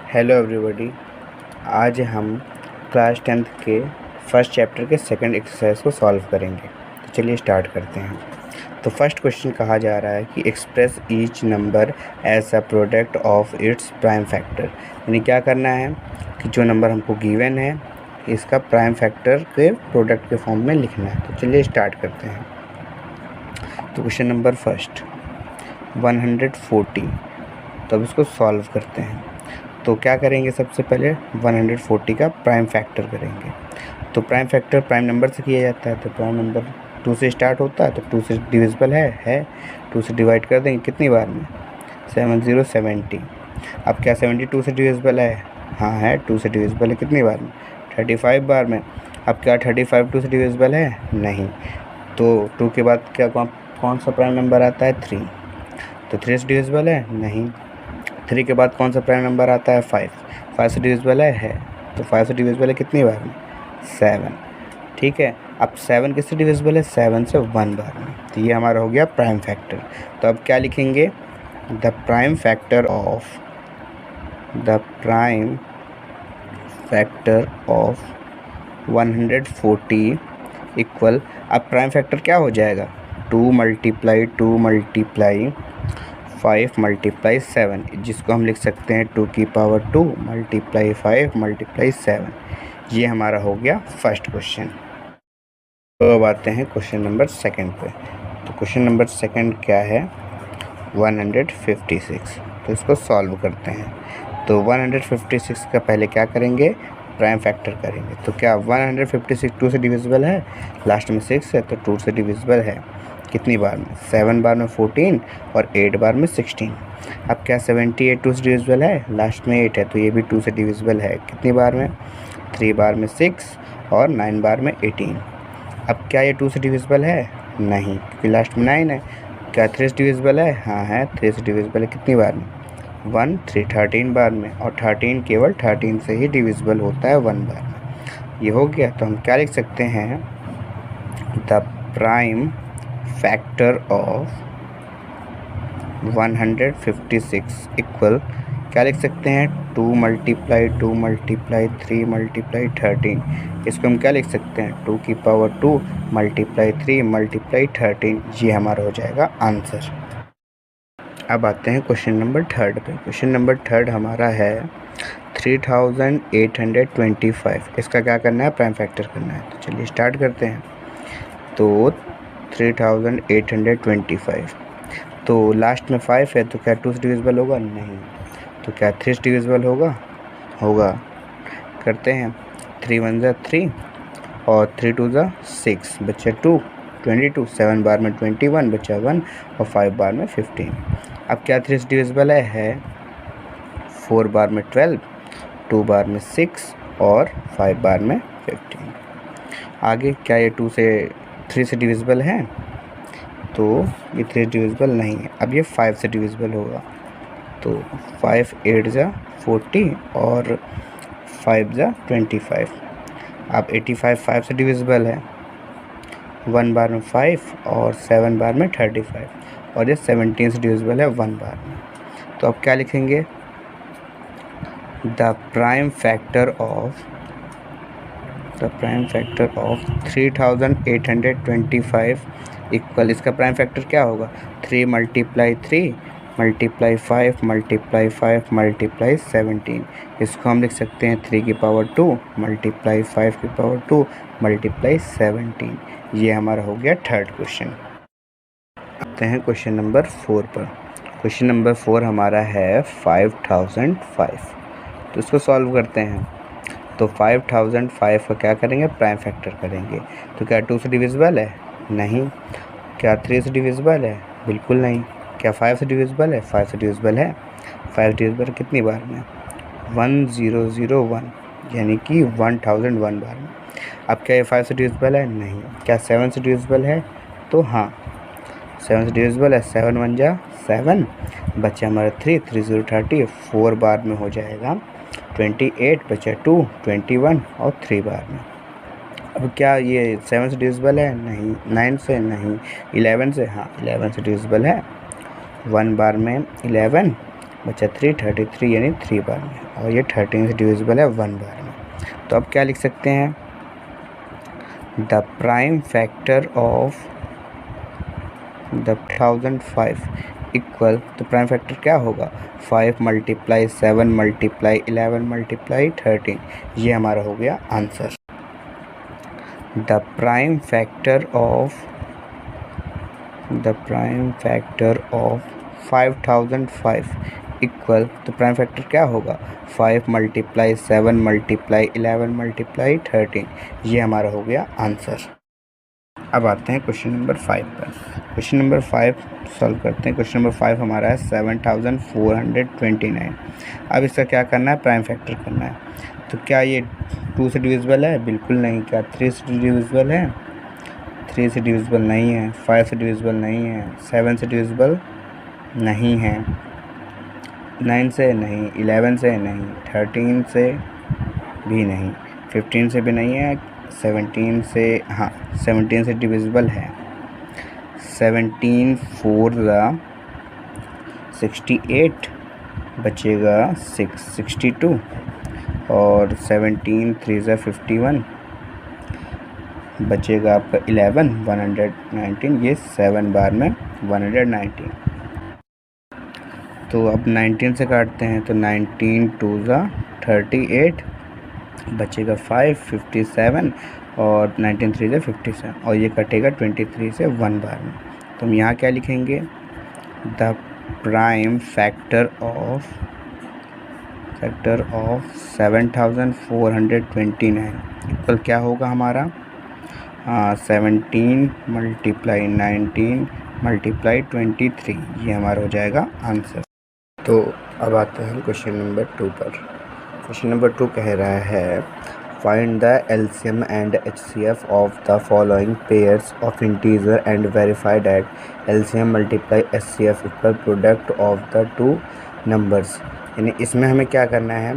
Hello everybody. आज हम class 10th के फर्स्ट चैप्टर के सेकंड एक्सरसाइज को सॉल्व करेंगे। तो चलिए स्टार्ट करते हैं। तो फर्स्ट क्वेश्चन कहा जा रहा है कि express each number as a product of its prime factor. यानी क्या करना है कि जो नंबर हमको गिवन है इसका प्राइम फैक्टर के प्रोडक्ट के फॉर्म में लिखना है। तो चलिए स्टार्ट करते हैं। तो क्वेश्चन नंबर फर्स्ट 140। तो अब इसको सॉल्व करते हैं। तो क्या करेंगे, सबसे पहले 140 का प्राइम फैक्टर करेंगे। तो प्राइम फैक्टर प्राइम नंबर से किया जाता है। तो प्राइम नंबर 2 से स्टार्ट होता है, तो 2 से डिविजिबल है 2 से डिवाइड कर देंगे कितनी बार में, 70। अब क्या 72 से डिविजिबल है? हाँ है, 2 से डिविजिबल है कितनी बार में, 35 बार में। अब क्या 35 2 से डिविजिबल है? नहीं। तो 2 के बाद क्या कौन सा प्राइम नंबर आता है? 3। तो 3 से डिविजिबल है? नहीं। 3 के बाद कौन सा प्राइम नंबर आता है? 5 से डिविजिबल है। तो 5 से डिविजिबल है कितनी बार में? 7। ठीक है। अब 7 किससे डिविजिबल है? 7 से 1 बार में। तो ये हमारा हो गया प्राइम फैक्टर। तो अब क्या लिखेंगे? The prime factor of 140 equal, अब प्राइम फैक्टर क्या हो जाएगा? 2 मल्टीप्लाई 5 मल्टीप्लाई 7, जिसको हम लिख सकते हैं 2 की पावर 2 मल्टीप्लाई 5 मल्टीप्लाई 7। ये हमारा हो गया फर्स्ट क्वेश्चन। तो अब आते हैं क्वेश्चन नंबर सेकंड पे। तो क्वेश्चन नंबर सेकंड क्या है? 156। तो इसको सॉल्व करते हैं। तो 156 का पहले क्या करेंगे? प्राइम फैक्टर करेंगे। तो क्या 156 2 से डिविजिबल है? लास्ट में 6 है तो 2 से डिविजिबल है कितनी बार में? 7 बार में 14 और 8 बार में 16। अब क्या 78 2 से डिविजिबल है? लास्ट में 8 है तो ये भी 2 से डिविजिबल है कितनी बार में? 3 बार में 6 और 9 बार में 18। अब क्या ये 2 से डिविजिबल है? नहीं, क्योंकि लास्ट में 9 है। क्या 3 से डिविजिबल है? हाँ है, 3 से डिविजिबल है कितनी बार में? 1 3 13 बार में। और 13 केवल 13 से ही डिविजिबल होता है 1 बार में। ये हो गया। तो हम क्या लिख सकते हैं? The prime factor of 156 equal, क्या लिख सकते हैं? 2 मल्टीप्लाई 3 मल्टीप्लाई 13। इसको हम क्या लिख सकते हैं? 2 की पावर 2 मल्टीप्लाई 3 मल्टीप्लाई 13। ये हमारा हो जाएगा आंसर। अब आते हैं क्वेश्चन नंबर थर्ड पे। क्वेश्चन नंबर थर्ड हमारा है 3825। इसका क्या करना है? प्राइम फैक्टर करना है। तो चलिए स्टार्ट करते हैं। तो 3825, तो लास्ट में 5 है तो क्या 2 से डिविजिबल होगा? नहीं। तो क्या 3 से डिविजिबल होगा? करते हैं। 3 1 ज़ा 3 और 3 2 ज़ा 6, बच्चा 2 22, 7 बार में 21 बच्चा 1 और 5 बार में 15। अब क्या 3 से डिविजिबल है? 4 बार में 12, 2 बार में 6 और 5 बार में 15। आगे क्या ये 3 से डिविजिबल है? तो ये 3 डिविजिबल नहीं है। अब ये 5 से डिविजिबल होगा। तो 5 8 ज़ा 40 और 5 ज़ा 25। अब 85 5 से डिविजिबल है। 1 बार में 5 और 7 बार में 35 और ये 17 से डिविजिबल है 1 बार में। तो अब क्या लिखेंगे? The prime factor of 3825 equal, इसका प्राइम फैक्टर क्या होगा? 3 मल्टीप्लाई 3 मल्टीप्लाई 5 मल्टीप्लाई 5 मल्टीप्लाई 17। इसको हम लिख सकते हैं 3 की पावर 2 मल्टीप्लाई 5 की पावर 2 मल्टीप्लाई 17। ये हमारा हो गया थर्ड क्वेश्चन। आते हैं क्वेश्चन नंबर 4 पर। क्वेश्चन नंबर 4 हमारा है 5005। तो इसको सॉल्व करते हैं। तो 5005 का क्या करेंगे? प्राइम फैक्टर करेंगे। तो क्या 2 से डिविजिबल है? नहीं। क्या 3 से डिविजिबल है? बिल्कुल नहीं। क्या 5 से डिविजिबल है? 5 से डिविजिबल है। 5 डिविजिबल कितनी बार में? 1001, यानी कि 1001 बार में। अब क्या ये 5 से डिविजिबल है? नहीं। क्या 7 से डिविजिबल है? तो हाँ 7 से डिविजिबल है। 7 1 ज़ा 7, बच्चा हमारा 3 3 0 30, 4 बार में हो जाएगा 28, बचा 2 21 और 3 बार में। अब क्या ये 7 से डिविजिबल है? नहीं। 9 से? नहीं। 11 से? हाँ 11 से डिविजिबल है। 1 बार में 11, बचा 3, 33 यानी 3 बार में, और ये 13 से डिविजिबल है 1 बार में। तो अब क्या लिख सकते हैं, the prime factor of the 1005 equal, तो प्राइम फैक्टर क्या होगा, 5 × 7 × 11 × 13, ये हमारा हो गया answer. The prime factor of 5005 equal, तो प्राइम फैक्टर क्या होगा, 5 × 7 × 11 × 13, ये हमारा हो गया आंसर। अब आते हैं क्वेश्चन नंबर 5 पर। क्वेश्चन नंबर 5 सॉल्व करते हैं। क्वेश्चन नंबर 5 हमारा है 7429। अब इसका क्या करना है, प्राइम फैक्टर करना है। तो क्या ये 2 से डिविजिबल है, बिल्कुल नहीं। क्या 3 से डिविजिबल है, 3 से डिविजिबल नहीं है। 5 से डिविजिबल नहीं है। 7 से डिविजिबल नहीं है। 9 से नहीं, 11 से नहीं, 13 से भी नहीं, 15 से भी नहीं है, 17 से, हाँ 17 से डिविजिबल है। 17 4 68, बचेगा 6 62, और 17 3 51, बचेगा आपका 11 119, ये 7 बार में 119। तो अब 19 से काटते हैं, तो 19 2 38, बचेगा 5 57, और 19 3 57, और ये कटेगा 23 से 1 बार में। तो हम यहाँ क्या लिखेंगे, the prime factor of 7429 equal क्या होगा हमारा, 17 × 19 × 23, ये हमारा हो जाएगा आंसर। तो अब आते हैं क्वेश्चन नंबर 2 पर। क्वेश्चन नंबर 2 कह रहा है, find the LCM and HCF of the following pairs of integer and verify that LCM × HCF equal product of the 2 numbers. यानी इसमें हमें क्या करना है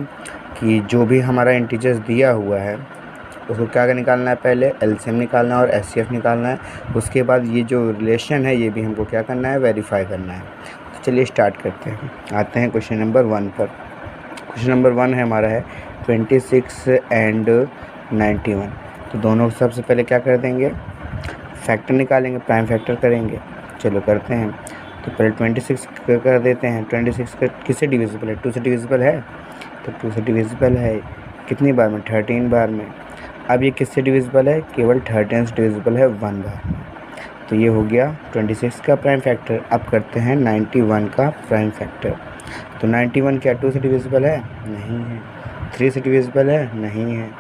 कि जो भी हमारा इंटीजर्स दिया हुआ है उसको क्या निकालना है, पहले LCM निकालना है और HCF निकालना है। उसके बाद ये जो रिलेशन है ये भी हमको क्या करना है, वेरीफाई करना है। तो चलिए स्टार्ट करते हैं। आते हैं क्वेश्चन नंबर 1 पर। क्वेश्चन नंबर 1 है हमारा है 26 एंड 91। तो दोनों सबसे पहले क्या कर देंगे, फैक्टर निकालेंगे, प्राइम फैक्टर करेंगे। चलो करते हैं। तो पहले 26 कर देते हैं। 26 का किससे डिविजिबल है, 2 से डिविजिबल है। तो 2 से डिविजिबल है कितनी बार में, 13 बार में। अब ये किससे डिविजिबल है, केवल 13 से डिविजिबल है 1 बार में। तो ये हो गया 26 का प्राइम फैक्टर। अब करते हैं 91 का प्राइम फैक्टर। तो 91 क्या 2 से डिविजिबल है, नहीं है। 3 से डिविजिबल है, नहीं है।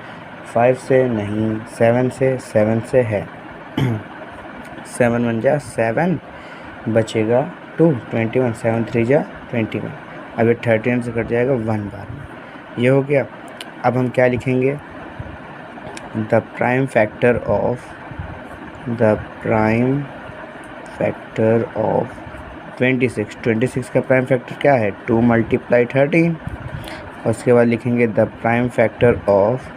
5 से नहीं, 7 से है। 7 1 जा 7, बचेगा 2 21, 7 3 जा 21। अब ये 13 से कट जाएगा 1 बार में, ये हो गया। अब हम क्या लिखेंगे, द प्राइम फैक्टर ऑफ 26 का प्राइम फैक्टर क्या है, 2 × 13। और उसके बाद लिखेंगे द प्राइम फैक्टर ऑफ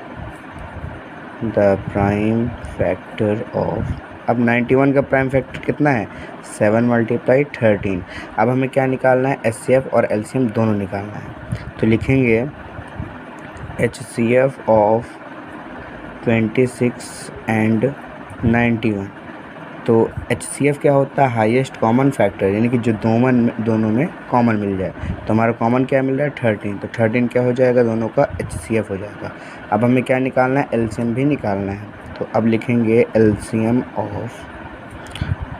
अब 91 का प्राइम फैक्टर कितना है, 7 × 13। अब हमें क्या निकालना है, HCF और LCM दोनों निकालना है। तो लिखेंगे HCF ऑफ 26 एंड 91। तो HCF क्या होता है, हाईएस्ट कॉमन फैक्टर, यानी कि जो दोनों में कॉमन मिल जाए। तो हमारा कॉमन क्या मिल रहा है, 13। तो 13 क्या हो जाएगा, दोनों का HCF हो जाएगा। अब हमें क्या निकालना है, LCM भी निकालना है। तो अब लिखेंगे LCM ऑफ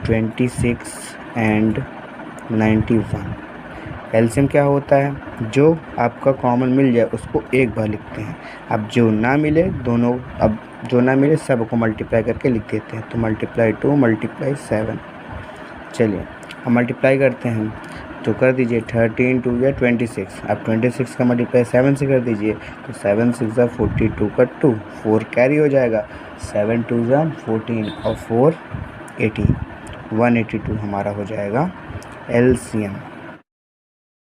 26 एंड 91। LCM क्या होता है, जो आपका कॉमन मिल जाए उसको एक बार लिखते हैं। अब जो ना मिले दोनों, अब जो ना मिले सबको मल्टीप्लाई करके लिख देते हैं। तो मल्टीप्लाई 2 × 7। चलिए हम मल्टीप्लाई करते हैं। तो कर दीजिए 13 2 या 26। अब 26 का मल्टीप्लाई 7 से कर दीजिए। तो 7 6 42 का 2, 4 कैरी हो जाएगा। 7 2 14 और 4 18, 182 हमारा हो जाएगा LCM।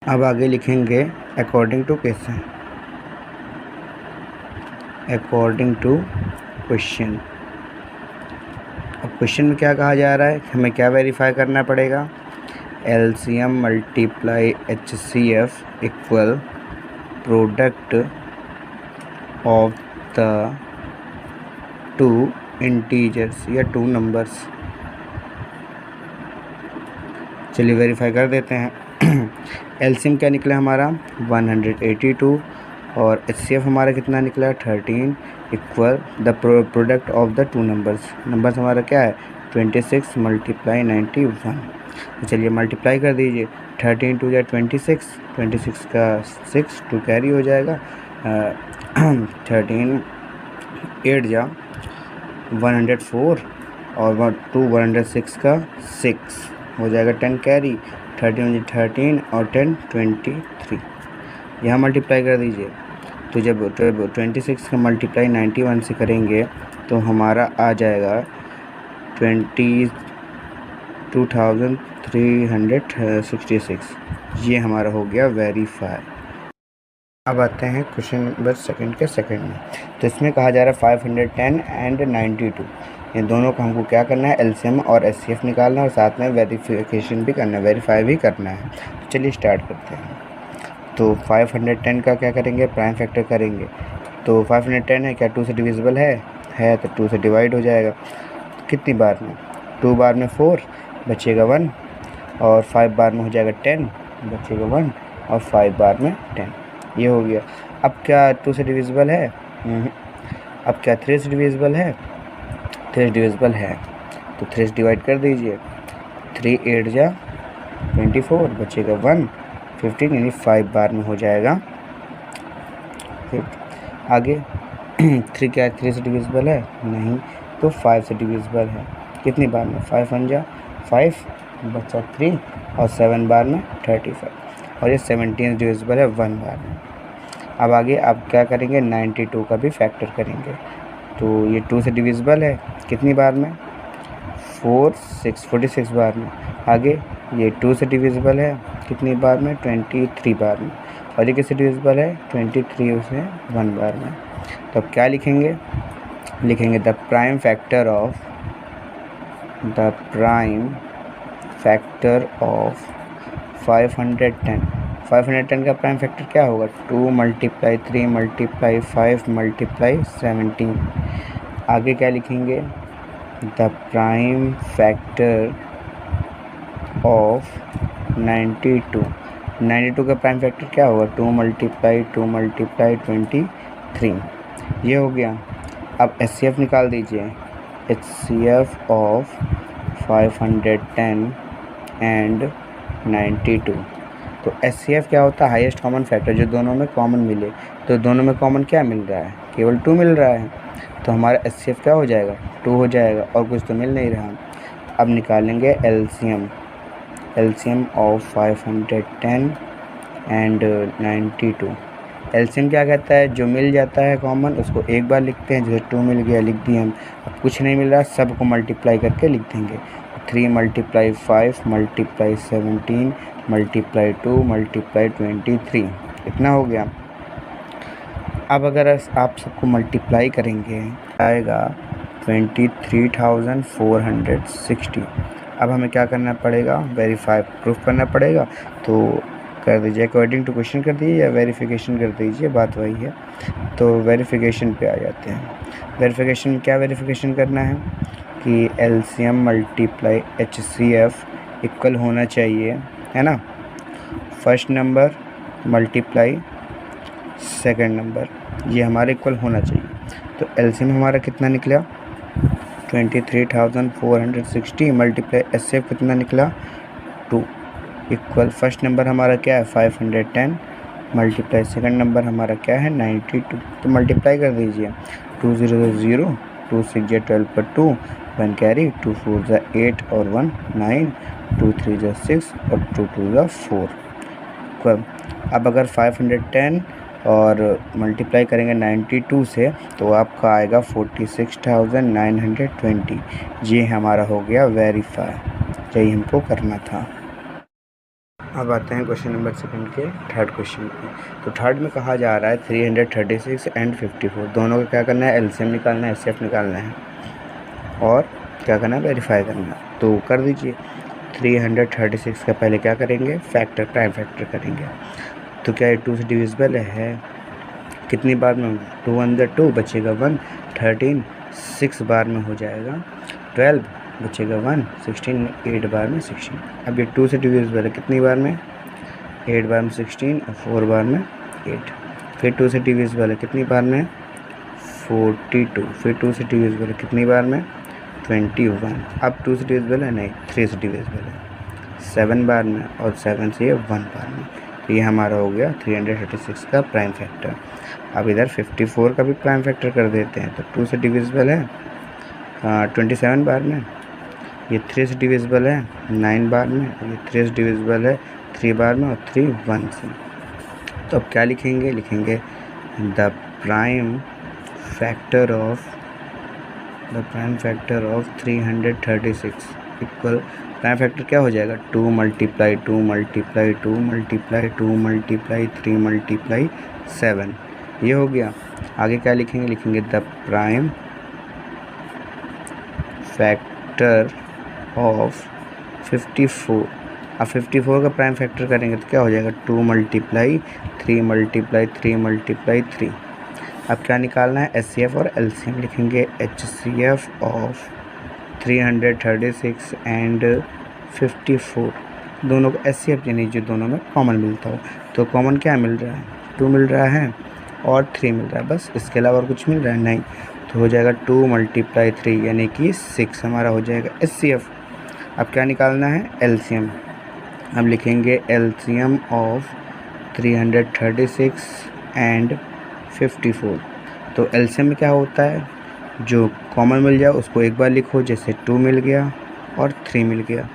अब आगे लिखेंगे according to question, according to question. अब क्वेश्चन में क्या कहा जा रहा है, हमें क्या वेरीफाई करना पड़ेगा, LCM multiply HCF equal product of the two integers या टू नंबर्स। चलिए वेरीफाई कर देते हैं। LCM क्या निकला हमारा 182 और HCF हमारा कितना निकला 13 equal the product of the two numbers हमारा क्या है 26 मल्टीप्लाई 91। तो चलिए मल्टीप्लाई कर दीजिए 13 टू या 26 का 6 2 कैरी हो जाएगा 13 8 जा 104 और 106 का 6 हो जाएगा 10 कैरी 13 और 10 23। यहाँ मल्टीप्लाई कर दीजिए तो जब 26 का मल्टीप्लाई 91 से करेंगे तो हमारा आ जाएगा 22,366। ये हमारा हो गया वेरीफाई। अब आते हैं क्वेश्चन नंबर सेकंड में। तो इसमें कहा जा रहा है 510 एंड 92, ये दोनों का हमको क्या करना है LCM और HCF निकालना है और साथ में वेरिफिकेशन भी करना है, वेरीफाई भी करना है। तो चलिए स्टार्ट करते हैं। तो 510 का क्या करेंगे प्राइम फैक्टर करेंगे। तो 510 है क्या 2 से डिविजिबल है तो 2 से डिवाइड हो जाएगा। कितनी बार में 2 बार में 4 बचेगा 1 और 5 बार में हो जाएगा 10 बचेगा 1 और 5 बार में 10। ये हो गया। अब क्या 2 से डिविजिबल है? अब क्या 3 से डिविजिबल है? 3 डिविजिबल है तो 3 से डिवाइड कर दीजिए। 3 8 जा 24 बचेगा 1 15 यानी 5 बार में हो जाएगा। आगे 3 क्या 3 से डिविजिबल है? नहीं, तो 5 से डिविजिबल है। कितनी बार में 5 1 जा 5 बचा 3 और 7 बार में 35 और ये 17 डिविजिबल है 1 बार में। अब आगे आप क्या करेंगे 92 का भी फैक्टर करेंगे। तो ये 2 से डिविजिबल है कितनी बार में 46 बार में। आगे ये 2 से डिविजिबल है कितनी बार में 23 बार में और ये किससे डिविजिबल है 23 उसे 1 बार में। तो अब क्या लिखेंगे द प्राइम फैक्टर ऑफ 510 का प्राइम फैक्टर क्या होगा 2 मल्टीप्लाई 3 मल्टीप्लाई 5 मल्टीप्लाई 17। आगे क्या लिखेंगे द प्राइम फैक्टर ऑफ 92 का प्राइम फैक्टर क्या होगा 2 मल्टीप्लाई 23। ये हो गया। अब HCF निकाल दीजिए HCF ऑफ 510 एंड 92। तो HCF क्या होता है हाईएस्ट कॉमन फैक्टर, जो दोनों में कॉमन मिले। तो दोनों में कॉमन क्या मिल रहा है केवल 2 मिल रहा है, तो हमारा HCF क्या हो जाएगा 2 हो जाएगा और कुछ तो मिल नहीं रहा। अब निकालेंगे LCM ऑफ 510 एंड 92। LCM क्या कहता है जो मिल जाता है कॉमन उसको एक बार लिखते हैं, जैसे 2 मिल गया लिख दिए हम। अब कुछ नहीं मिल रहा सबको मल्टीप्लाई करके लिख देंगे। 3 मल्टीप्लाई 5 मल्टीप्लाई 17 मल्टीप्लाई 2 मल्टीप्लाई 23 इतना हो गया। अब अगर आप सबको मल्टीप्लाई करेंगे आएगा 23,460। अब हमें क्या करना पड़ेगा वेरीफाई प्रूफ करना पड़ेगा। तो कर दीजिए अकॉर्डिंग टू क्वेश्चन कर दीजिए या वेरिफिकेशन कर दीजिए, बात वही है। तो वेरिफिकेशन पे आ जाते हैं। वेरिफिकेशन क्या वेरिफिकेशन करना है कि LCM मल्टीप्लाई HCF इक्वल होना चाहिए, है ना, first number multiply second number, ये हमारे इक्वल होना चाहिए। तो LCM हमारा कितना निकला 23,460 मल्टीप्लाई HCF कितना निकला 2 इक्वल फर्स्ट नंबर हमारा क्या है 510 मल्टीप्लाई सेकंड नंबर हमारा क्या है 92। तो मल्टीप्लाई कर दीजिए 2 0 0 2 6 12 पर 2 1 कैरी 2 4 8 और 1 9 2 3 6 और 2 2 4। अब अगर 510 और मल्टीप्लाई करेंगे 92 से तो आपका आएगा 46,920। ये हमारा हो गया वेरीफाई, यही हमको करना था। अब आते हैं क्वेश्चन नंबर सेकंड के थर्ड क्वेश्चन पे। तो थर्ड में कहा जा रहा है 336 एंड 54 दोनों का क्या करना है LCM निकालना है HCF निकालना है और क्या करना है वेरीफाई करना है। तो कर दीजिए। 336 का पहले क्या करेंगे, फैक्टर, प्राइम फैक्टर करेंगे। तो क्या ये 2 से डिविजिबल है? कितनी बार में? 2 अंदर 2 बचेगा 1, 13 6 बार में हो जाएगा, 12 बचेगा 1, 16 8 बार में 16। अब ये 2 से डिविजिबल है कितनी बार में? 8 बार में 16 और 4 बार में 8। फिर 2 से डिविजिबल है कितनी बार में? 42। फिर 2 से डिविजिबल है कितनी बार में? 21। अब 2 से डिविजिबल है नहीं, 3 से डिविजिबल है 7 बार में, और 7 से ये 1 बार में। तो ये हमारा हो गया 336 का प्राइम फैक्टर। अब इधर 54 का भी प्राइम फैक्टर कर देते हैं। तो 2 से डिविजिबल है 27 बार में, ये 3 से डिविजिबल है 9 बार में, ये 3 से डिविजिबल है 3 बार में, और 3 1 से। तो अब क्या लिखेंगे? लिखेंगे the prime factor of 336 equal, prime factor क्या हो जाएगा? 2 multiply 2 multiply 2 multiply 2 multiply 3 multiply 7, ये हो गया। आगे क्या लिखेंगे? लिखेंगे द प्राइम फैक्टर ऑफ 54। अब 54 का प्राइम फैक्टर करेंगे तो क्या हो जाएगा? 2 मल्टीप्लाई 3 मल्टीप्लाई 3 मल्टीप्लाई 3। अब क्या निकालना है? HCF और LCM। लिखेंगे HCF ऑफ 336 एंड 54, दोनों को HCF यानी जो दोनों में कॉमन मिलता हो। तो कॉमन क्या मिल रहा है? 2 मिल रहा है और 3 मिल रहा है, बस। इसके अलावा और कुछ मिल रहा है? नहीं। तो हो जाएगा 2 मल्टीप्लाई 3 यानी कि 6 हमारा हो जाएगा HCF। अब क्या निकालना है? LCM। अब लिखेंगे LCM ऑफ 336 एंड 54। तो LCM में क्या होता है? जो कॉमन मिल जाए उसको एक बार लिखो, जैसे 2 मिल गया और 3 मिल गया।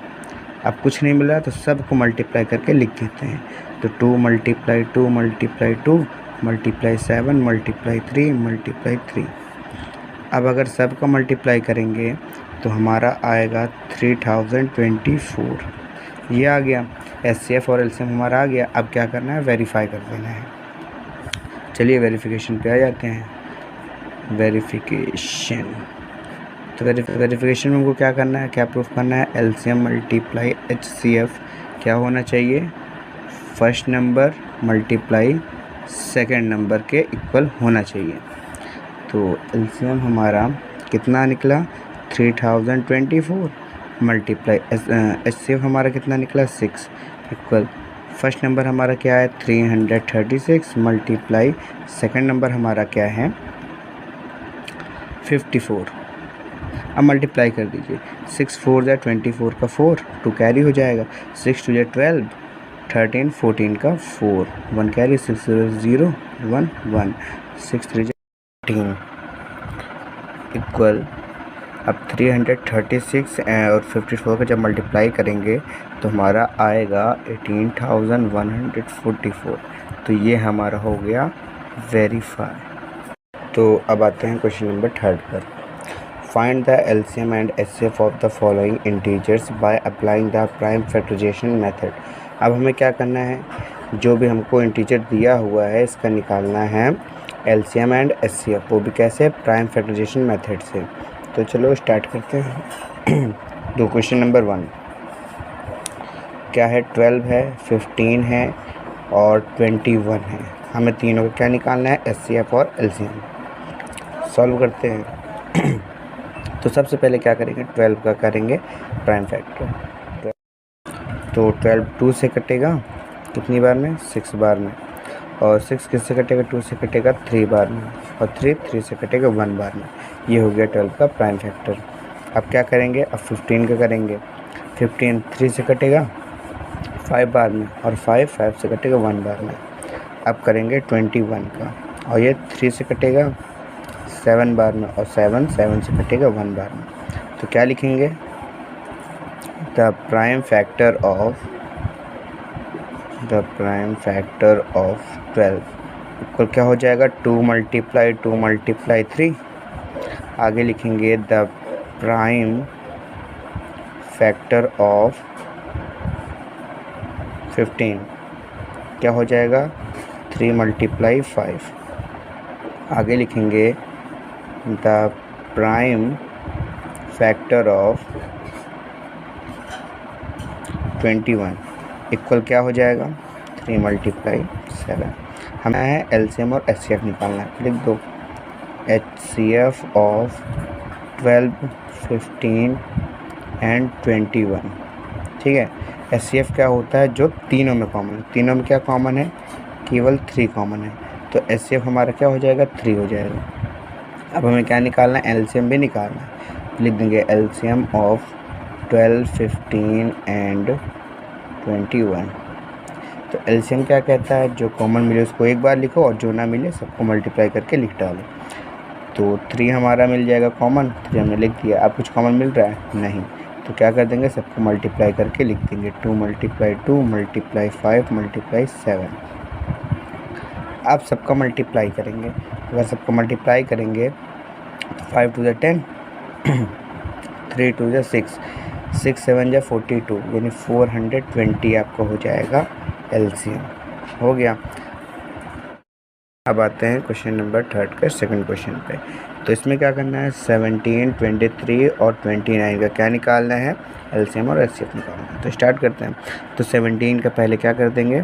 अब कुछ नहीं मिल रहा तो सबको मल्टीप्लाई करके लिख देते हैं। तो 2 multiply 2 multiply 2 multiply 7 multiply 3 multiply 3। अब अगर सबका मल्टीप्लाई करेंगे तो हमारा आएगा 3024, ये आ गया। HCF और LCM हमारा आ गया। अब क्या करना है? वेरीफाई कर देना है। चलिए वेरिफिकेशन पे आ जाते हैं। वेरिफिकेशन, तो वेरिफिकेशन में हमको क्या करना है, क्या प्रूफ करना है? LCM मल्टीप्लाई HCF क्या होना चाहिए? First number multiply second number के इक्वल होना चाहिए। तो LCM हमारा कितना निकला? 3024 मल्टीप्लाई HCF हमारा कितना निकला? 6 इक्वल फर्स्ट नंबर हमारा क्या है? 336 मल्टीप्लाई सेकंड नंबर हमारा क्या है? 54। अब मल्टीप्लाई कर दीजिए, 6 4 जा 24 का 4, 2 कैरी हो जाएगा, 6 2 जा 12, 13 14 का 4, 1 कैरी, 6 0 1 1, 6 3 जा 18 इक्वल। अब 336 और 54 का जब मल्टीप्लाई करेंगे तो हमारा आएगा 18,144। तो ये हमारा हो गया वेरीफाई। तो अब आते हैं क्वेश्चन नंबर 3 पर। Find the LCM and HCF of the following integers by applying the prime factorization method. अब हमें क्या करना है? जो भी हमको इंटीजर दिया हुआ है इसका निकालना है LCM एंड HCF, वो भी कैसे? प्राइम फैक्टराइजेशन मेथड से। तो चलो स्टार्ट करते हैं। तो क्वेश्चन नंबर 1 क्या है? 12 है, 15 है और 21 है। हमें तीनों का क्या निकालना है? HCF और LCM। सॉल्व करते हैं। तो सबसे पहले क्या करेंगे? 12 का करेंगे प्राइम फैक्टर। तो 12 2 से कटेगा कितनी बार में? 6 बार में। और 6 किससे कटेगा? 2 से कटेगा 3 बार में, और 3 से कटेगा 1 बार में। ये हो गया 12 का प्राइम फैक्टर। अब क्या करेंगे? अब 15 का करेंगे। 15 3 से कटेगा 5 बार में, और 5 से कटेगा 1 बार में। अब करेंगे 21 का, और ये 3 से कटेगा 7 बार में, और 7 से कटेगा 1 बार में। तो क्या लिखेंगे? The prime factor of 12 equal क्या हो जाएगा? 2 मल्टीप्लाई 2 मल्टीप्लाई 3। आगे लिखेंगे द प्राइम फैक्टर ऑफ 15 क्या हो जाएगा? 3 मल्टीप्लाई 5। आगे लिखेंगे the prime factor of 21 equal क्या हो जाएगा 3 × 7। हमें है LCM और HCF निकालना है। लिख दो HCF ऑफ 12, 15 एंड 21। ठीक है, HCF क्या होता है जो तीनों में कॉमन है। तीनों में क्या कॉमन है, केवल 3 कॉमन है, तो HCF हमारा क्या हो जाएगा 3 हो जाएगा। अब हमें क्या निकालना है, LCM भी निकालना है। लिख देंगे LCM ऑफ 12, 15 एंड 21। तो LCM क्या कहता है, जो कॉमन मिले उसको एक बार लिखो और जो ना मिले सबको मल्टीप्लाई करके लिख डालो। तो 3 हमारा मिल जाएगा कॉमन, 3 हमने लिख दिया। अब कुछ कॉमन मिल रहा है नहीं, तो क्या कर देंगे, सबको मल्टीप्लाई करके लिख देंगे 2 × 2 × 5 × 7। अब सबका मल्टीप्लाई करेंगे। अगर सबको मल्टीप्लाई करेंगे तो 5 × 2 = 10, 3 × 2 = 6, 6 × 7 = 42, यानी 420 आपको हो जाएगा LCM। हो गया। अब आते हैं क्वेश्चन नंबर 3 के सेकंड क्वेश्चन पे। तो इसमें क्या करना है, 17, 23 और 29 का क्या निकालना है, LCM और HCF निकालना है। तो स्टार्ट करते हैं। तो 17 का पहले क्या कर देंगे,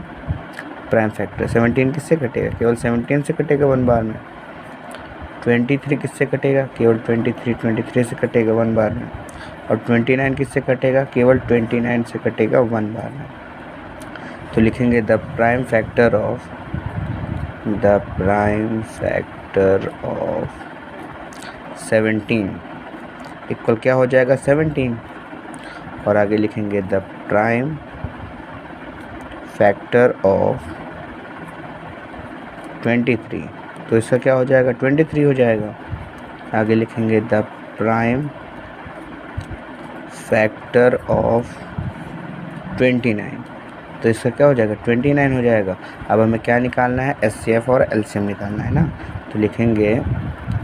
प्राइम फैक्टर। 17 किससे कटेगा, केवल 17 से कटेगा 1 बार में। 23 किससे कटेगा, केवल 23 से कटेगा 1 बार में। और 29 किससे कटेगा, केवल 29 से कटेगा 1 बार में। तो लिखेंगे the prime factor of 17 equal क्या हो जाएगा 17। और आगे लिखेंगे द प्राइम फैक्टर ऑफ 23, तो इसका क्या हो जाएगा 23 हो जाएगा। आगे लिखेंगे द प्राइम फैक्टर ऑफ 29, तो इसका क्या हो जाएगा 29 हो जाएगा। अब हमें क्या निकालना है, HCF और LCM निकालना है ना। तो लिखेंगे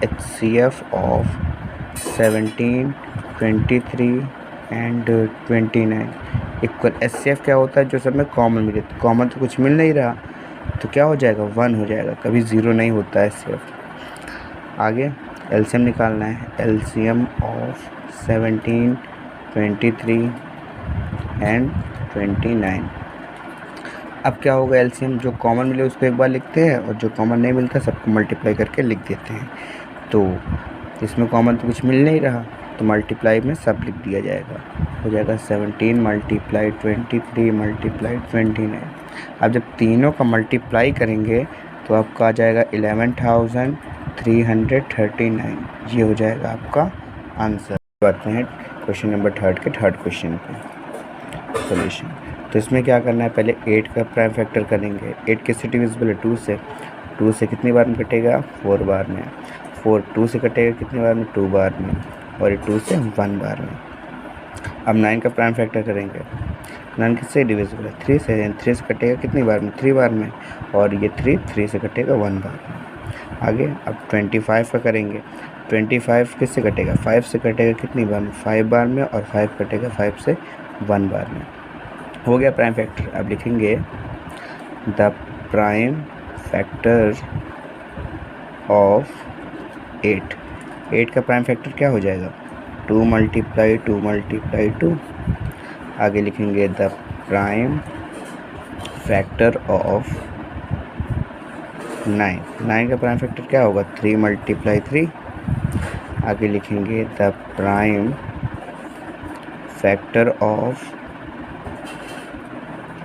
HCF of 17, 23 and 29 equal HCF क्या होता है, जो सब में कॉमन मिले। तो कॉमन तो कुछ मिल नहीं रहा, तो क्या हो जाएगा 1 हो जाएगा, कभी 0 नहीं होता है HCF। आगे LCM निकालना है, LCM ऑफ 17, 23 एंड 29। अब क्या होगा, LCM जो कॉमन मिले उसको एक बार लिखते हैं और जो कॉमन नहीं मिलता सबको मल्टीप्लाई करके लिख देते हैं। तो इसमें कॉमन तो कुछ मिल नहीं रहा, तो मल्टीप्लाई में सब लिख दिया जाएगा। हो जाएगा 17 × 23 × 29। अब जब तीनों का मल्टीप्लाई करेंगे तो आपका आ जाएगा 11,339। ये हो जाएगा आपका आंसर। आते हैं क्वेश्चन नंबर 3 के थर्ड क्वेश्चन पे सॉल्यूशन। तो इसमें क्या करना है, पहले 8 का प्राइम फैक्टर करेंगे। 8 किससे डिविजिबल है, 2 से। 2 से कितनी बार में कटेगा, 4 बार में। 4 2 से कटेगा कितनी बार में, 2 बार में। और ये 2 से 1 बार में। अब 9 का प्राइम फैक्टर करेंगे। 9 किससे डिविजिबल है, 3 से। 3 से कटेगा कितनी बार में, 3 बार में। और ये 3 से कटेगा 1 बार में। आगे अब 25 का करेंगे। 25 किससे कटेगा, 5 से कटेगा कितनी बार में, 5 बार में। और 5 कटेगा 5 से 1 बार में। हो गया प्राइम फैक्टर। अब लिखेंगे द प्राइम फैक्टर ऑफ 8। 8 का प्राइम फैक्टर क्या हो जाएगा, 2 × 2 × 2। आगे लिखेंगे द प्राइम फैक्टर ऑफ 9। 9 का प्राइम फैक्टर क्या होगा, 3 × 3। आगे लिखेंगे द प्राइम फैक्टर ऑफ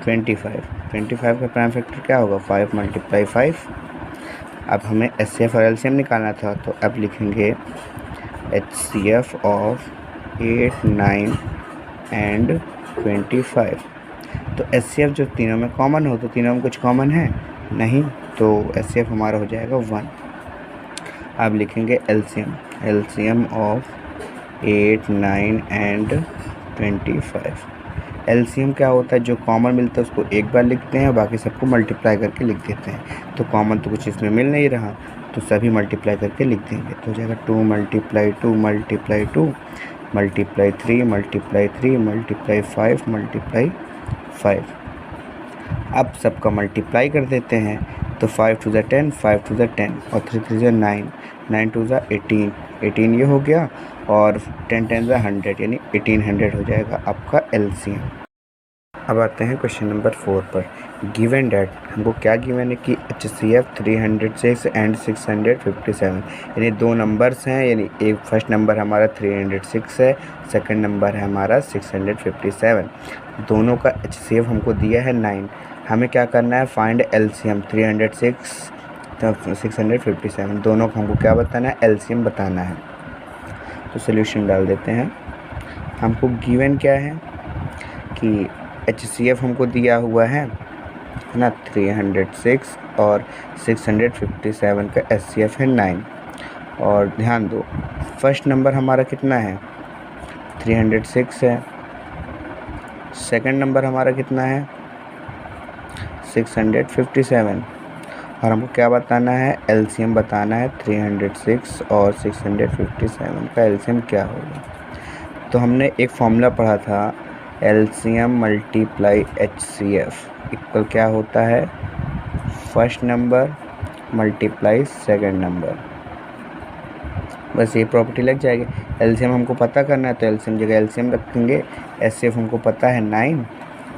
25। 25 का प्राइम फैक्टर क्या होगा, 5 × 5। अब हमें HCF और LCM निकालना था, तो अब लिखेंगे HCF ऑफ 8, 9 एंड 25। तो HCF जो तीनों में कॉमन हो, तो तीनों में कुछ कॉमन है नहीं, तो HCF हमारा हो जाएगा 1। अब लिखेंगे LCM ऑफ 8, 9 एंड 25। LCM क्या होता है, जो कॉमन मिलता है उसको एक बार लिखते हैं और बाकी सबको मल्टीप्लाई करके लिख देते हैं। तो कॉमन तो कुछ इसमें मिल नहीं रहा, तो सभी मल्टीप्लाई करके लिख देंगे। तो हो जाएगा 2 × 2 × 2 × 3 × 5 × 5। अब सबका मल्टीप्लाई कर देते हैं। तो 5 × 2 = 10, 5 × 2 = 10 और 3 × 3 = 9, 9 × 2 = 18, 18 ये हो गया। और 10 × 10 = 100, यानी 1800 हो जाएगा आपका LCM। अब आते हैं क्वेश्चन नंबर 4 पर। गिवन डैट हमको क्या गिवन है कि HCF 306 एंड 657, यानी दो नंबर्स हैं, यानी एक फर्स्ट नंबर हमारा 306 है, सेकंड नंबर है हमारा 657। दोनों का HCF हमको दिया है 9। हमें क्या करना है, फाइंड LCM 306 657, दोनों को हमको क्या बताना है, LCM बताना है। तो सोल्यूशन डाल देते हैं। हमको गिवन क्या है कि HCF हमको दिया हुआ है ना 306 और 657 का HCF है 9। और ध्यान दो फर्स्ट नंबर हमारा कितना है 306 है, सेकंड नंबर हमारा कितना है 657, और हमको क्या बताना है, LCM बताना है 306 और 657 का LCM क्या होगा। तो हमने एक फॉर्मूला पढ़ा था, LCM मल्टीप्लाई HCF इक्वल क्या होता है, first number multiply second number. बस ये प्रॉपर्टी लग जाएगी। LCM हमको पता करना है तो LCM जगह LCM रखेंगे। HCF हमको पता है 9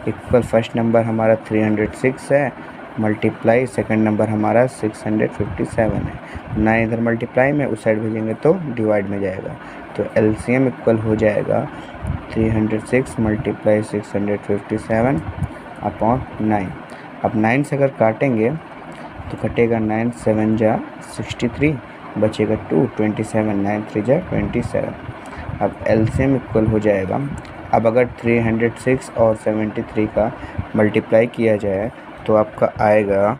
इक्वल फर्स्ट नंबर हमारा 306 है मल्टीप्लाई सेकंड नंबर हमारा 657 है। 9 इधर मल्टीप्लाई में उस साइड भेजेंगे तो डिवाइड में जाएगा। तो LCM इक्वल हो जाएगा 306 मल्टीप्लाई 657 अपॉन 9। अब 9 से अगर काटेंगे तो कटेगा 9 7 जा 63, बचेगा 2 27, 9 3 जा 27। अब LCM इक्वल हो जाएगा, अब अगर 306 और 73 का मल्टीप्लाई किया जाए तो आपका आएगा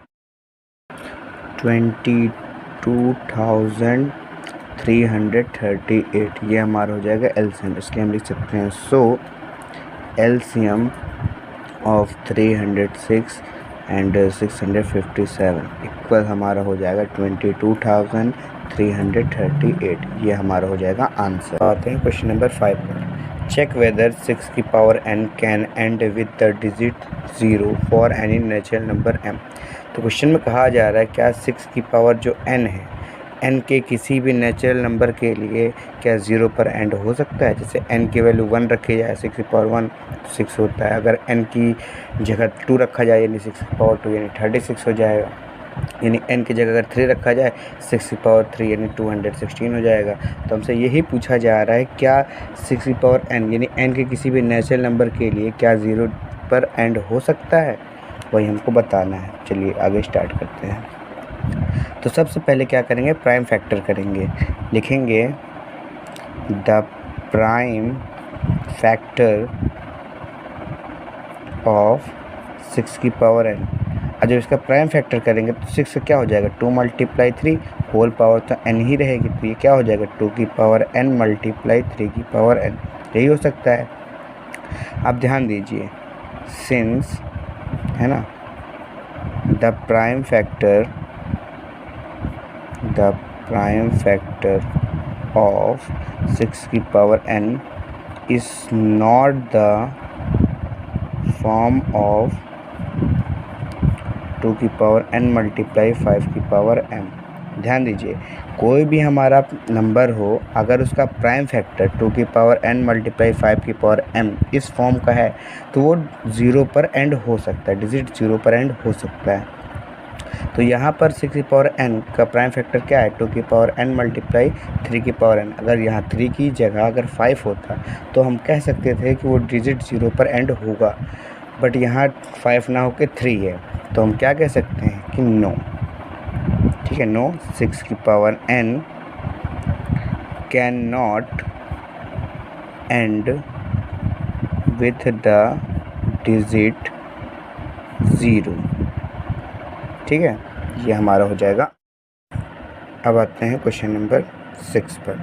22,338। ये हमारा हो जाएगा LCM। इसलिए हम लिख सकते हैं सो LCM ऑफ 306 एंड 657 इक्वल हमारा हो जाएगा 22,338। ये हमारा हो जाएगा आंसर। आते हैं क्वेश्चन नंबर 5 पर। चेक वेदर 6 की power n can and with the digit 0 for any natural number m। तो क्वेश्चन में कहा जा रहा है क्या 6 की पावर जो n है, n के किसी भी नेचुरल नंबर के लिए क्या 0 पर एंड हो सकता है। जैसे n की वैल्यू 1 रखी जाए 6 की पावर 1 6 होता है, अगर n की जगह 2 रखा जाए यानी 6 की पावर 2 यानी 36 हो जाएगा, यानी n की जगह अगर 3 रखा जाए 6 की पावर 3 यानी 216 हो जाएगा। तो हमसे यही पूछा जा रहा है क्या 6 की पावर n यानी n के किसी भी नेचुरल नंबर के लिए क्या 0 पर एंड हो सकता है, वही हमको बताना है। चलिए आगे स्टार्ट करते हैं। तो सबसे पहले क्या करेंगे, प्राइम फैक्टर करेंगे। लिखेंगे द प्राइम फैक्टर ऑफ 6 की पावर n। और जब इसका प्राइम फैक्टर करेंगे तो 6 से क्या हो जाएगा 2 मल्टीप्लाई 3, होल पावर तो n ही रहेगी, तो ये क्या हो जाएगा 2 की पावर n मल्टीप्लाई 3 की पावर n। यही हो सकता है। अब ध्यान दीजिए, सिंस है ना द प्राइम फैक्टर ऑफ 6 की power n is not the form of 2 की पावर n मल्टीप्लाई 5 की पावर m। ध्यान दीजिए, कोई भी हमारा नंबर हो अगर उसका प्राइम फैक्टर 2 की पावर n मल्टीप्लाई 5 की पावर m इस फॉर्म का है तो वो 0 पर एंड हो सकता है, डिजिट 0 पर एंड हो सकता है। तो यहाँ पर 6 की पावर n का प्राइम फैक्टर क्या है 2 की पावर n मल्टीप्लाई 3 की पावर n। अगर यहाँ 3 की जगह अगर 5 होता तो हम कह सकते थे कि वो डिजिट 0 पर एंड होगा, बट यहाँ 5 ना होकर 3 है तो हम क्या कह सकते हैं कि नो। ठीक है, नो 6 की power n can not and with the digit 0। ठीक है, ये हमारा हो जाएगा। अब आते हैं क्वेश्चन नंबर 6 पर।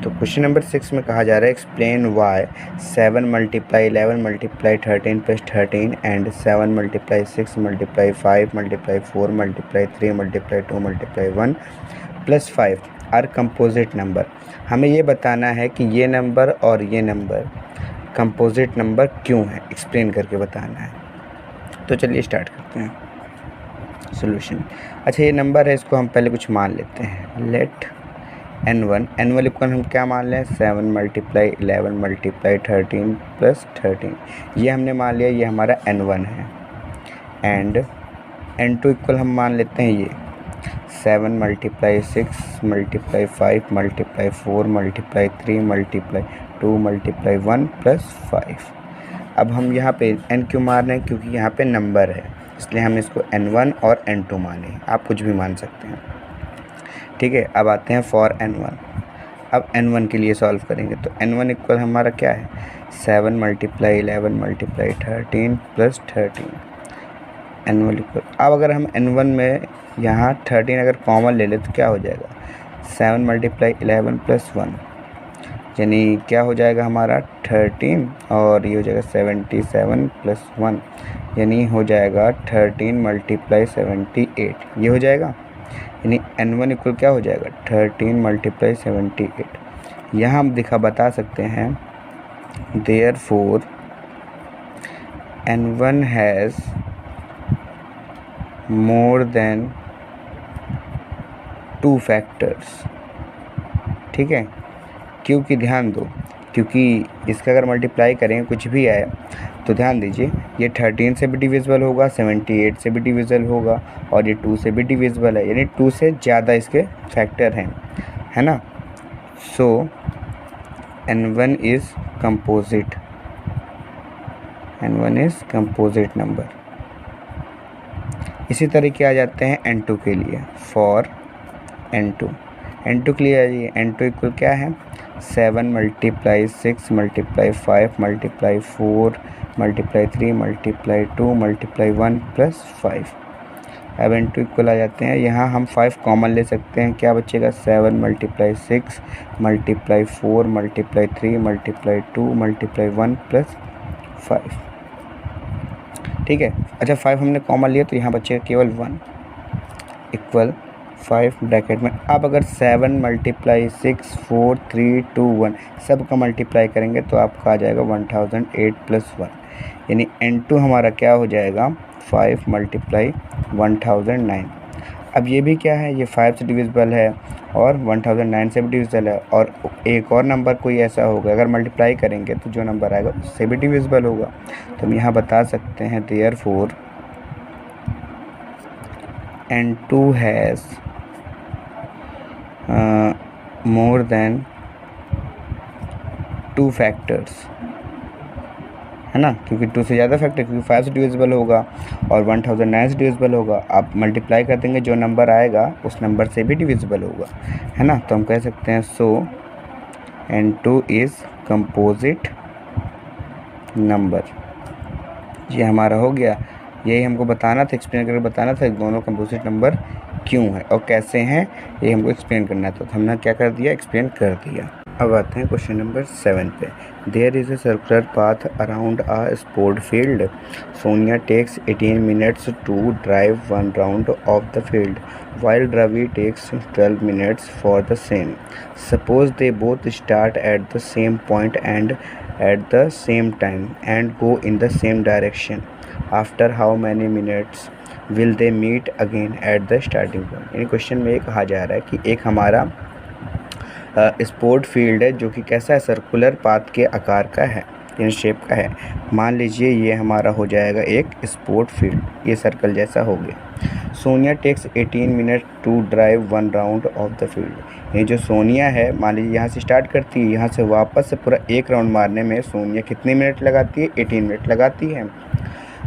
तो क्वेश्चन नंबर 6 में कहा जा रहा है explain why 7 multiply 11 multiply 13 plus 13 and 7 multiply 6 multiply 5 multiply 4 multiply 3 multiply 2 multiply 1 plus 5 are composite number. हमें ये बताना है कि ये नंबर और ये नंबर कंपोजिट नंबर क्यों है, एक्सप्लेन करके बताना है। तो चलिए स्टार्ट करते हैं सॉल्यूशन। अच्छा, ये नंबर है, इसको हम पहले कुछ मान लेते हैं। लेट N1 इक्वल हम क्या मान लें 7 मल्टीप्लाई 11 मल्टीप्लाई 13 प्लस 13, ये हमने मान लिया, ये हमारा N1 है। एंड N2 इक्वल हम मान लेते हैं ये 7 multiply 6 multiply 5 multiply 4 multiply 3 multiply 2 multiply 1 plus 5। अब हम यहाँ पे n क्यों मान रहे हैं, क्योंकि यहाँ पे नंबर है, इसलिए हम इसको N1 और N2 माने, आप कुछ भी मान सकते हैं। ठीक है, अब आते हैं फॉर N1। अब N1 के लिए सॉल्व करेंगे तो N1 इक्वल हमारा क्या है 7 multiply 11 multiply 13 plus 13। N1 equal, अब अगर हम N1 में यहाँ 13 अगर कॉमन ले ले तो क्या हो जाएगा 7 मल्टीप्लाई 11 प्लस 1, यानी क्या हो जाएगा हमारा 13 और ये हो जाएगा 77 प्लस 1, यानी हो जाएगा 13 मल्टीप्लाई 78, ये हो जाएगा। यानी N1 इक्वल क्या हो जाएगा 13 मल्टीप्लाई 78। यहाँ हम बता सकते हैं therefore N1 has more than 2 factors. ठीक है, क्योंकि ध्यान दो, क्योंकि इसका अगर मल्टीप्लाई करें कुछ भी आए तो ध्यान दीजिए ये 13 से भी डिविजिबल होगा, 78 से भी डिविजिबल होगा और ये 2 से भी डिविजिबल है, यानी 2 से ज़्यादा इसके फैक्टर हैं, है ना। सो N1 is composite, N1 is composite number. इसी तरीके आ जाते हैं N2 के लिए। फॉर N2 के लिए आ जाइए, N2 इक्वल क्या है 7 multiply 6 multiply 5 multiply 4 multiply 3 multiply 2 multiply 1 plus 5। अब N2 इक्वल आ जाते हैं, यहाँ हम 5 कॉमन ले सकते हैं, क्या बचेगा 7 multiply 6 multiply 4 multiply 3 multiply 2 multiply 1 plus 5। ठीक है, अच्छा 5 हमने कॉमन लिया तो यहाँ बचेगा केवल 1 इक्वल 5 ब्रैकेट में। अब अगर 7 मल्टीप्लाई 6 4 3 2 1 सब का मल्टीप्लाई करेंगे तो आपका आ जाएगा 1008 प्लस 1, यानी N2 हमारा क्या हो जाएगा 5 मल्टीप्लाई 1009। अब ये भी क्या है, ये 5 से डिविजिबल है और 1009 से भी डिविजिबल है, और एक और नंबर कोई ऐसा होगा अगर मल्टीप्लाई करेंगे तो जो नंबर आएगा उससे भी डिविजिबल होगा। तो हम यहाँ बता सकते हैं therefore N2 has more than 2 factors, है ना, क्योंकि 2 से ज़्यादा फैक्टर, क्योंकि 5 से डिविजिबल होगा और 1009 से डिविजिबल होगा। आप मल्टीप्लाई कर देंगे जो नंबर आएगा उस नंबर से भी डिविजिबल होगा, है ना। तो हम कह सकते हैं सो N2 इज़ कंपोजिट नंबर। ये हमारा हो गया, यही हमको बताना था, एक्सप्लेन करके बताना था दोनों कंपोजिट नंबर क्यों है और कैसे हैं, ये हमको एक्सप्लेन करना था। तो हमने क्या कर दिया, एक्सप्लेन कर दिया। अब आते हैं क्वेश्चन नंबर 7 पे। There is a circular path around a sport field. Sonia takes 18 minutes to drive 1 round of the field while Ravi takes 12 minutes for the same. Suppose they both start at the same point and at the same time and go in the same direction. After how many minutes will they meet again at the starting point? यानी question में ये कहा जा रहा है कि एक हमारा स्पोर्ट फील्ड है जो कि कैसा है, सर्कुलर पाथ के आकार का है, इन शेप का है। मान लीजिए ये हमारा हो जाएगा एक स्पोर्ट फील्ड, ये सर्कल जैसा हो गया। Sonia takes 18 minute to drive 1 round of the field. ये जो सोनिया है, मान लीजिए यहाँ से स्टार्ट करती है, यहाँ से वापस से पूरा एक राउंड मारने में सोनिया कितने मिनट लगाती है, 18 मिनट लगाती है।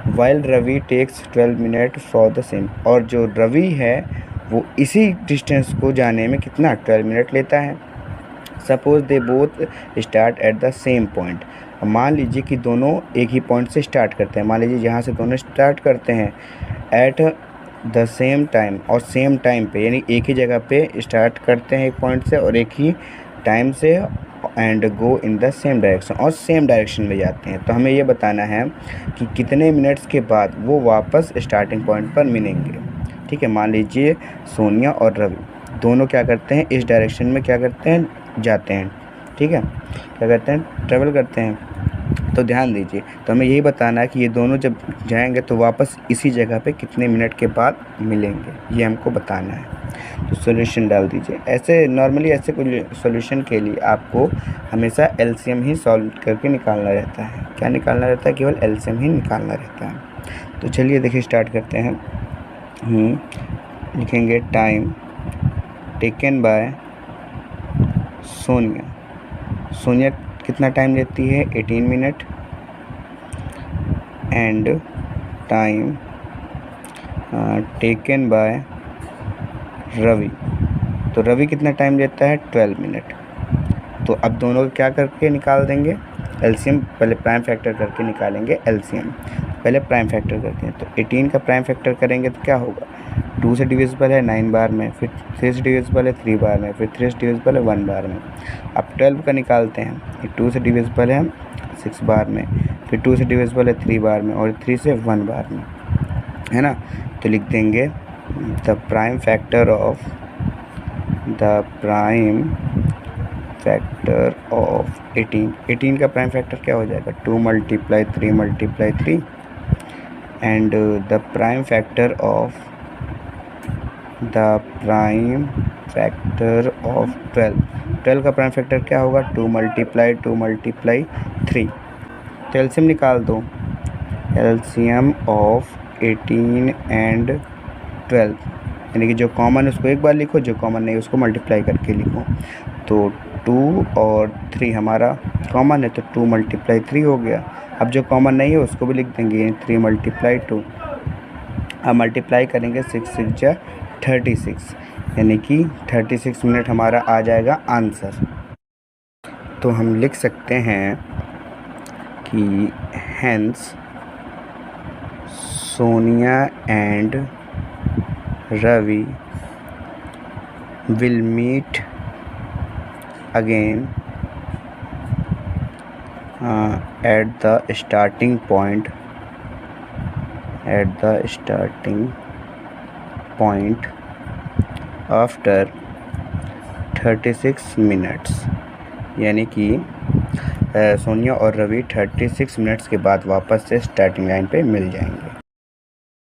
While Ravi takes 12 minute for the same, और जो रवि है वो इसी डिस्टेंस को जाने में कितना 12 मिनट लेता है। Suppose they both start at the same point. मान लीजिए कि दोनों एक ही पॉइंट से स्टार्ट करते हैं, मान लीजिए यहाँ से दोनों स्टार्ट करते हैं एट द सेम टाइम, और सेम टाइम पे, यानी एक ही जगह पे स्टार्ट करते हैं एक पॉइंट से और एक ही टाइम से, and go in the same direction, और सेम डायरेक्शन में जाते हैं। तो हमें ये बताना है कि कितने मिनट्स के बाद वो वापस स्टार्टिंग पॉइंट पर मिलेंगे। ठीक है, मान लीजिए सोनिया और रवि दोनों क्या करते हैं, इस डायरेक्शन में क्या करते हैं, जाते हैं। ठीक है, क्या करते हैं, ट्रेवल करते हैं। तो ध्यान दीजिए, तो हमें यही बताना है कि ये दोनों जब जाएंगे तो वापस इसी जगह पे कितने मिनट के बाद मिलेंगे, ये हमको बताना है। तो सॉल्यूशन डाल दीजिए। ऐसे नॉर्मली ऐसे कोई सॉल्यूशन के लिए आपको हमेशा एलसीएम ही सॉल्व करके निकालना रहता है। क्या निकालना रहता है? केवल एलसीएम ही निकालना रहता है। तो चलिए देखिए स्टार्ट करते हैं। लिखेंगे time taken by Sonia. Sonia कितना टाइम लेती है? 18 मिनट। And time taken by Ravi, तो रवि कितना टाइम लेता है? 12 मिनट। तो अब दोनों को क्या करके निकाल देंगे? एलसीएम, पहले प्राइम फैक्टर करके निकालेंगे एलसीएम। पहले प्राइम फैक्टर करते हैं, तो 18 का प्राइम फैक्टर करेंगे तो क्या होगा? 2 से डिविजिबल है 9 बार में, फिर 3 से डिविजिबल है 3 बार में, फिर 3 से डिविजिबल है 1 बार में। अब 12 का निकालते हैं, 2 से डिविजिबल है 6 बार में, फिर 2 से डिविजिबल है 3 बार में, और 3 से 1 बार में, है ना। तो लिख देंगे द प्राइम फैक्टर ऑफ 18 का प्राइम फैक्टर क्या हो जाएगा? 2 × 3 × 3 and the prime factor of 12 का प्राइम फैक्टर क्या होगा? 2 × 2 × 3। तो एलसीएम निकाल दो। एलसीएम ऑफ 18 एंड 12, यानी कि जो कॉमन है उसको एक बार लिखो, जो कॉमन नहीं उसको मल्टीप्लाई करके लिखो। तो 2 और 3 हमारा कॉमन है, तो 2 × 3 हो गया। अब जो कॉमन नहीं है उसको भी लिख देंगे, 3 × 2। अब मल्टीप्लाई करेंगे 6 × 6 = 36, यानी कि 36 मिनट हमारा आ जाएगा आंसर। तो हम लिख सकते हैं कि hence Sonia and Ravi will meet again at the starting point after 36 minutes, यानी कि सोनिया और रवि 36 मिनट्स के बाद वापस से स्टार्टिंग लाइन पे मिल जाएंगे।